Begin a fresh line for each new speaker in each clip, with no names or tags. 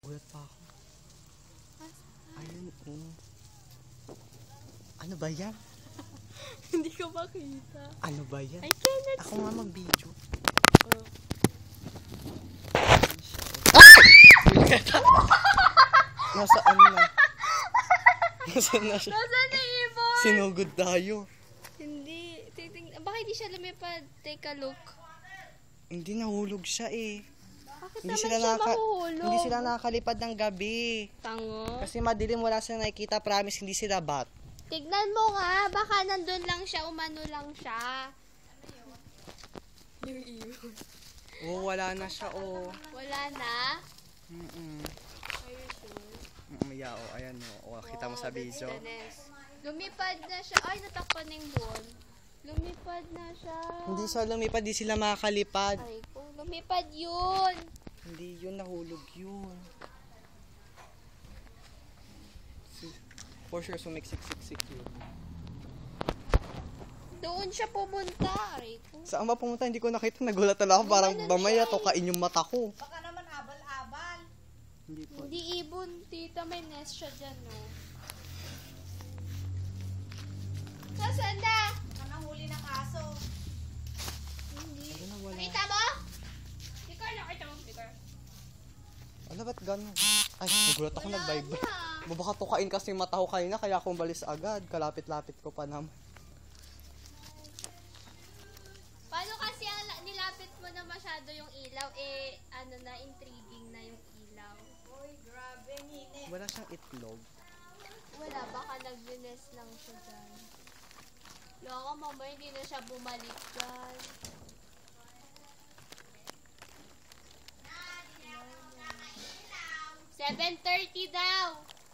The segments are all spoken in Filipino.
Nagulat pa ako. Ayun, oh. Ano ba yan?
Hindi ko makita.
Ano ba yan?
I cannot
Ako nga mag-video.
Oh.
Nasaan na? Nasaan na siya?
Nasaan na ibon?
Sinugod tayo.
Hindi. Bakit hindi siya lumipad? Take a look.
Hindi, nahulog siya eh.
Bakit
Hindi
naman
sila,
siya mahulog?
hindi sila nakakalipad ng gabi.
Tango.
Kasi madilim, wala silang nakikita. Promise, hindi sila bat.
Tignan mo nga. Baka nandun lang siya. Umano lang siya. Yung ibon.
Oh, wala na siya, oh.
Wala na? Are you sure?
Yeah, oh, ayan, oh. Oh, kita mo sa
That's
video.
the nest. Lumipad na siya. Ay, natakpan na yung buwan. Lumipad na siya.
Hindi siya lumipad, di sila makakalipad.
Ay, kung lumipad yun.
Hindi yun, nahulog yun. For sure, sumiksik-siksik yun.
Doon siya pumunta. Ay, kung
Saan ba pumunta? Hindi ko nakita. Nagulat na ako. Parang mamaya tokain yung mata ko.
Baka naman abal-abal.
Hindi po.
hindi ibon, tita. May nest siya dyan, no? Nasaan na?
Baka nahuli ng aso.
Hindi.
Ano na, wala.
Nakita mo? Ikaw, nakita mo. Ikaw.
Ano ba't gano'n? Ay, nagulat ako,
Wala
nag-vibrate.
na.
Baka tokain kasi yung mata ko kanina, kaya akong balis agad. Kalapit-lapit ko pa naman.
Paano kasi nilapit mo na masyado yung ilaw? Eh, ano na, intriguing na yung ilaw.
Uy, grabe, nini.
Wala siyang itlog.
Wala, baka nag-nest lang siya dyan. Laka, mama, hindi na siya bumalik dyan. $7:30 daw.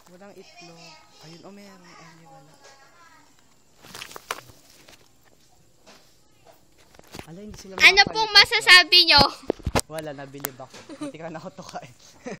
Walang itlog. Ayun, oh, meron. Ay, hindi, wala. Ala, hindi sila
Ano pong masasabi nyo?
Wala, nabilib ako. Hindi ka na ako tokain.